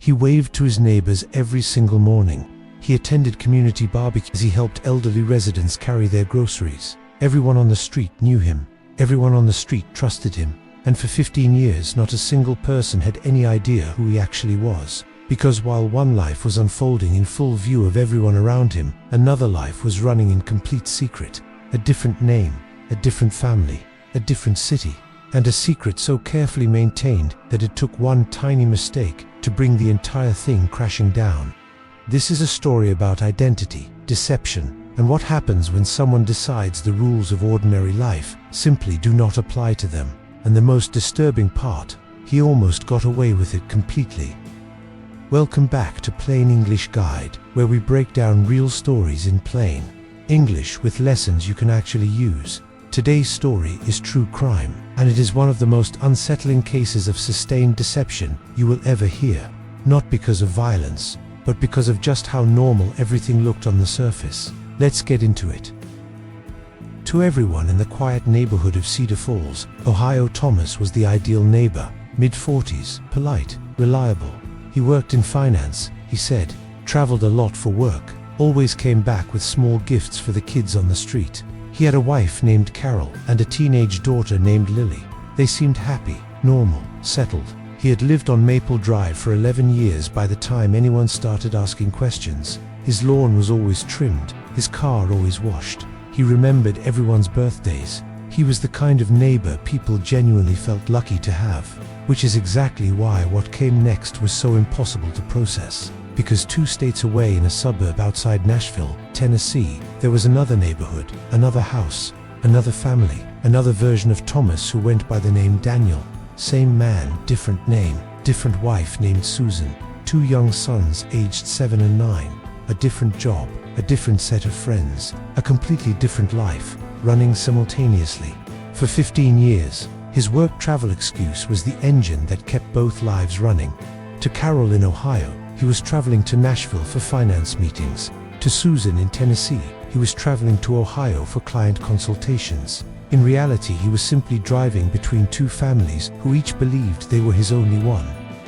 He waved to his neighbors every single morning. He attended community barbecues. He helped elderly residents carry their groceries. Everyone on the street knew him. Everyone on the street trusted him. And for 15 years, not a single person had any idea who he actually was. Because while one life was unfolding in full view of everyone around him, another life was running in complete secret. A different name, a different family, a different city, and a secret so carefully maintained that it took one tiny mistake to bring the entire thing crashing down. This is a story about identity, deception, and what happens when someone decides the rules of ordinary life simply do not apply to them. And the most disturbing part, he almost got away with it completely. Welcome back to Plain English Guide, where we break down real stories in plain English with lessons you can actually use. Today's story is true crime, and it is one of the most unsettling cases of sustained deception you will ever hear. Not because of violence, but because of just how normal everything looked on the surface. Let's get into it. To everyone in the quiet neighborhood of Cedar Falls, Ohio, Thomas was the ideal neighbor. Mid-40s, polite, reliable. He worked in finance, he said, traveled a lot for work, always came back with small gifts for the kids on the street. He had a wife named Carol and a teenage daughter named Lily. They seemed happy, normal, settled. He had lived on Maple Drive for 11 years by the time anyone started asking questions. His lawn was always trimmed, his car always washed. He remembered everyone's birthdays. He was the kind of neighbor people genuinely felt lucky to have, which is exactly why what came next was so impossible to process. Because 2 states away in a suburb outside Nashville, Tennessee, there was another neighborhood, another house, another family, another version of Thomas who went by the name Daniel. Same man, different name, different wife named Susan, 2 young sons aged 7 and 9, a different job, a different set of friends, a completely different life, running simultaneously. For 15 years, his work travel excuse was the engine that kept both lives running. To Carol in Ohio, he was traveling to Nashville for finance meetings. To Susan in Tennessee, he was traveling to Ohio for client consultations. In reality, he was simply driving between 2 families who each believed they were his only one.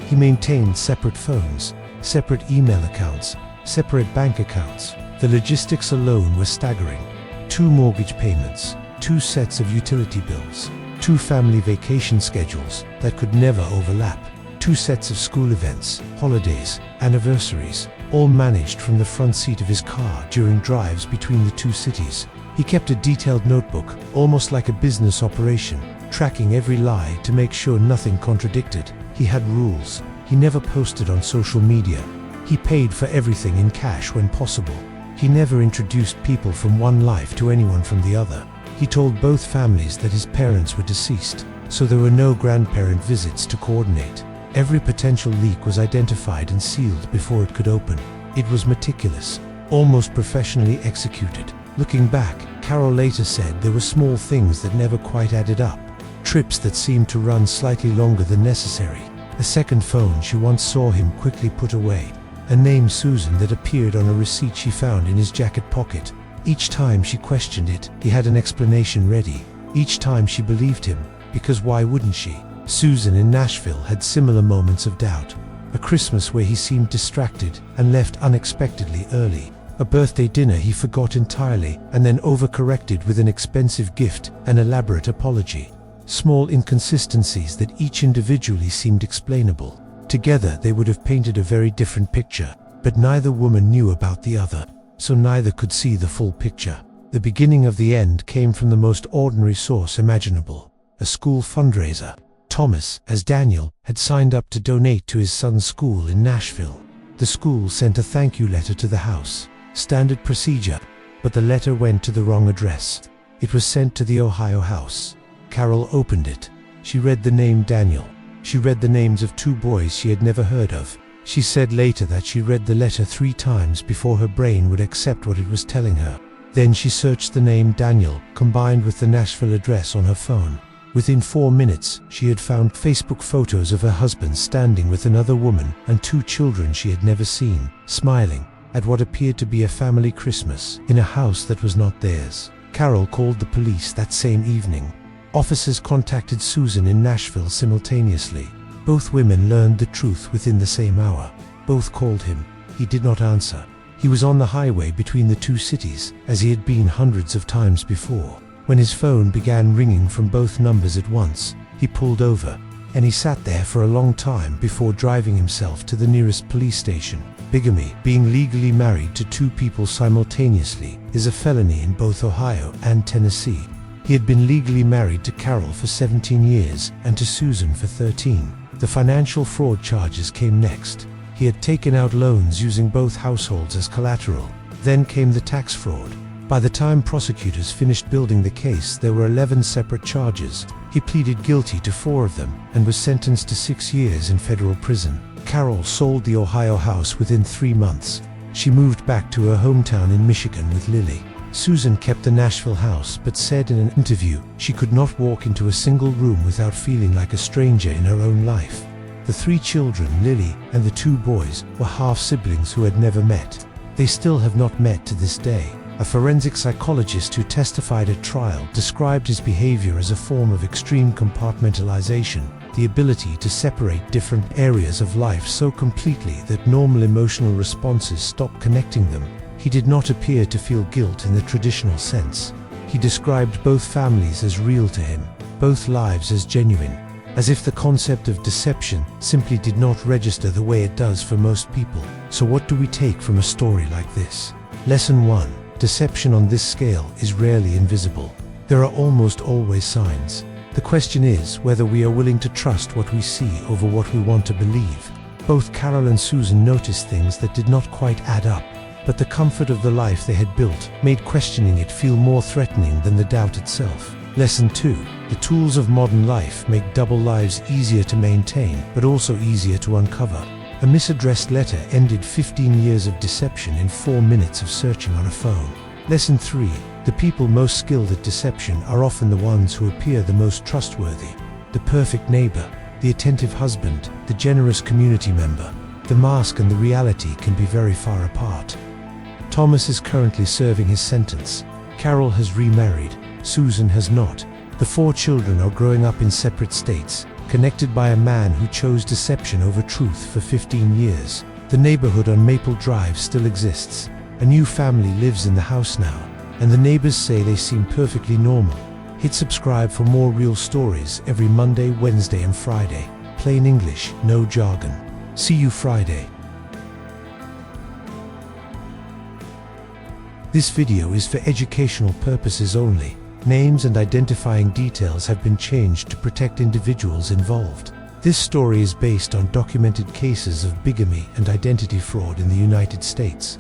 He maintained separate phones, separate email accounts, separate bank accounts. The logistics alone were staggering. 2 mortgage payments, 2 sets of utility bills, 2 family vacation schedules that could never overlap, 2 sets of school events, holidays, anniversaries, all managed from the front seat of his car during drives between the 2 cities. He kept a detailed notebook, almost like a business operation, tracking every lie to make sure nothing contradicted. He had rules. He never posted on social media. He paid for everything in cash when possible. He never introduced people from one life to anyone from the other. He told both families that his parents were deceased, so there were no grandparent visits to coordinate. Every potential leak was identified and sealed before it could open. It was meticulous, almost professionally executed. Looking back, Carol later said there were small things that never quite added up. Trips that seemed to run slightly longer than necessary. A second phone she once saw him quickly put away. A name Susan that appeared on a receipt she found in his jacket pocket. Each time she questioned it, he had an explanation ready. Each time she believed him, because why wouldn't she? Susan in Nashville had similar moments of doubt. A Christmas where he seemed distracted and left unexpectedly early. A birthday dinner he forgot entirely and then overcorrected with an expensive gift and elaborate apology. Small inconsistencies that each individually seemed explainable. Together they would have painted a very different picture, but neither woman knew about the other, so neither could see the full picture. The beginning of the end came from the most ordinary source imaginable, a school fundraiser. Thomas, as Daniel, had signed up to donate to his son's school in Nashville. The school sent a thank you letter to the house, standard procedure, but the letter went to the wrong address. It was sent to the Ohio house. Carol opened it. She read the name Daniel. She read the names of 2 boys she had never heard of. She said later that she read the letter 3 times before her brain would accept what it was telling her. Then she searched the name Daniel, combined with the Nashville address on her phone. Within 4 minutes, she had found Facebook photos of her husband standing with another woman and 2 children she had never seen, smiling at what appeared to be a family Christmas in a house that was not theirs. Carol called the police that same evening. Officers contacted Susan in Nashville simultaneously. Both women learned the truth within the same hour. Both called him. He did not answer. He was on the highway between the two cities, as he had been hundreds of times before. When his phone began ringing from both numbers at once, he pulled over, and he sat there for a long time before driving himself to the nearest police station. Bigamy, being legally married to two people simultaneously, is a felony in both Ohio and Tennessee. He had been legally married to Carol for 17 years and to Susan for 13. The financial fraud charges came next. He had taken out loans using both households as collateral. Then came the tax fraud. By the time prosecutors finished building the case, there were 11 separate charges. He pleaded guilty to 4 of them and was sentenced to 6 years in federal prison. Carol sold the Ohio house within 3 months. She moved back to her hometown in Michigan with Lily. Susan kept the Nashville house but said in an interview she could not walk into a single room without feeling like a stranger in her own life. The 3 children, Lily and the 2 boys, were half-siblings who had never met. They still have not met to this day. A forensic psychologist who testified at trial described his behavior as a form of extreme compartmentalization, the ability to separate different areas of life so completely that normal emotional responses stop connecting them. He did not appear to feel guilt in the traditional sense. He described both families as real to him, both lives as genuine, as if the concept of deception simply did not register the way it does for most people. So what do we take from a story like this? Lesson 1. Deception on this scale is rarely invisible. There are almost always signs. The question is whether we are willing to trust what we see over what we want to believe. Both Carol and Susan noticed things that did not quite add up, but the comfort of the life they had built made questioning it feel more threatening than the doubt itself. Lesson 2. The tools of modern life make double lives easier to maintain, but also easier to uncover. A misaddressed letter ended 15 years of deception in 4 minutes of searching on a phone. Lesson 3. The people most skilled at deception are often the ones who appear the most trustworthy. The perfect neighbor, the attentive husband, the generous community member. The mask and the reality can be very far apart. Thomas is currently serving his sentence. Carol has remarried. Susan has not. The 4 children are growing up in separate states, connected by a man who chose deception over truth for 15 years. The neighborhood on Maple Drive still exists. A new family lives in the house now, and the neighbors say they seem perfectly normal. Hit subscribe for more real stories every Monday, Wednesday, and Friday. Plain English, no jargon. See you Friday. This video is for educational purposes only. Names and identifying details have been changed to protect individuals involved. This story is based on documented cases of bigamy and identity fraud in the United States.